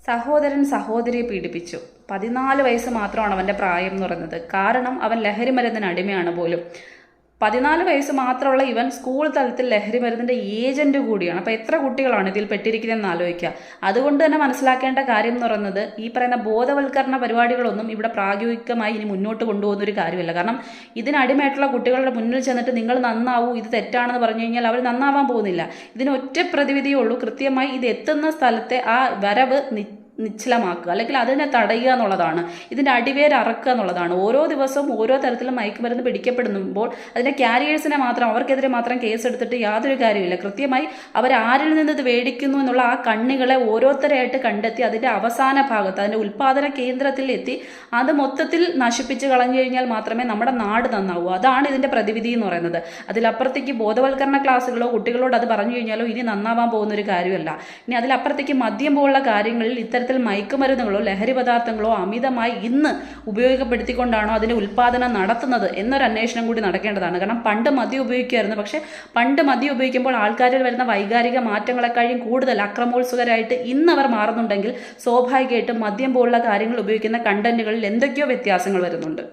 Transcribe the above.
സഹോദരൻ സഹോദരിയെ പീഡിപ്പിച്ചു. 14 വയസ്സ് മാത്രമാണ് അവൻ്റെ പ്രായം എന്ന് പറയുന്നത്. കാരണം അവൻ ലഹരി മരുന്നിന് അടിമയാണ് പോലും. 14 വയസ്സ് മാത്രമുള്ള ഇവൻ സ്കൂൾ തലത്തിൽ ലഹരി മരുന്നിൻ്റെ ഏജന്റ് കൂടിയാണ്. അപ്പോൾ എത്ര കുട്ടികളാണ് ഇതിൽ പെട്ടിരിക്കുന്നതെന്ന് ആലോചിക്കുക. അതുകൊണ്ട് തന്നെ മനസ്സിലാക്കേണ്ട കാര്യം എന്ന് പറയുന്നത് ഈ പറയുന്ന ബോധവൽക്കരണ പരിപാടികളൊന്നും ഇവിടെ പ്രായോഗികമായി ഇനി മുന്നോട്ട് കൊണ്ടുപോകുന്ന ഒരു കാര്യമല്ല. കാരണം ഇതിനടിമയായിട്ടുള്ള കുട്ടികളുടെ മുന്നിൽ ചെന്നിട്ട് നിങ്ങൾ നന്നാവൂ, ഇത് തെറ്റാണെന്ന് പറഞ്ഞു കഴിഞ്ഞാൽ അവർ നന്നാവാൻ പോകുന്നില്ല. ഇതിന് ഒറ്റ പ്രതിവിധിയേ ഉള്ളൂ. കൃത്യമായി ഇത് എത്തുന്ന സ്ഥലത്തെ ആ വരവ് നിശ്ചലമാക്കുക, അല്ലെങ്കിൽ അതിനെ തടയുക എന്നുള്ളതാണ്. ഇതിൻ്റെ അടിവേര് അറക്കുക എന്നുള്ളതാണ്. ഓരോ ദിവസവും ഓരോ തരത്തിലും മയക്കുമരുന്ന് പിടിക്കപ്പെടുമ്പോൾ അതിൻ്റെ ക്യാരിയേഴ്സിനെ മാത്രം, അവർക്കെതിരെ മാത്രം കേസെടുത്തിട്ട് യാതൊരു കാര്യമില്ല. കൃത്യമായി അവർ ആരിൽ നിന്ന് ഇത് മേടിക്കുന്നു എന്നുള്ള ആ കണ്ണികളെ ഓരോരുത്തരെയായിട്ട് കണ്ടെത്തി അതിൻ്റെ അവസാന ഭാഗത്ത്, അതിൻ്റെ ഉൽപ്പാദന കേന്ദ്രത്തിൽ എത്തി അത് മൊത്തത്തിൽ നശിപ്പിച്ച് കളഞ്ഞു കഴിഞ്ഞാൽ മാത്രമേ നമ്മുടെ നാട് നന്നാവൂ. അതാണ് ഇതിൻ്റെ പ്രതിവിധി എന്ന് പറയുന്നത്. അതിലപ്പുറത്തേക്ക് ബോധവൽക്കരണ ക്ലാസ്സുകളോ കുട്ടികളോട് അത് പറഞ്ഞു കഴിഞ്ഞാലോ ഇനി നന്നാവാൻ പോകുന്ന ഒരു കാര്യമല്ല. ഇനി അതിലപ്പുറത്തേക്ക് മദ്യം പോലുള്ള കാര്യങ്ങളിൽ ഇത്തരത്തിൽ മയക്കുമരുന്നുകളോ ലഹരി പദാർത്ഥങ്ങളോ അമിതമായി ഇന്ന് ഉപയോഗപ്പെടുത്തിക്കൊണ്ടാണോ അതിൻ്റെ ഉൽപ്പാദനം നടത്തുന്നത് എന്നൊരു അന്വേഷണം കൂടി നടക്കേണ്ടതാണ്. കാരണം പണ്ട് മദ്യം ഉപയോഗിക്കുമായിരുന്നു. പക്ഷേ പണ്ട് മദ്യം ഉപയോഗിക്കുമ്പോൾ ആൾക്കാരിൽ വരുന്ന വൈകാരിക മാറ്റങ്ങളെക്കാളും കൂടുതൽ അക്രമോത്സുകരായിട്ട് ഇന്ന് അവർ മാറുന്നുണ്ടെങ്കിൽ സ്വാഭാവികമായിട്ടും മദ്യം പോലുള്ള കാര്യങ്ങൾ ഉപയോഗിക്കുന്ന കണ്ടന്റുകളിൽ എന്തൊക്കെയോ വ്യത്യാസങ്ങൾ വരുന്നുണ്ട്.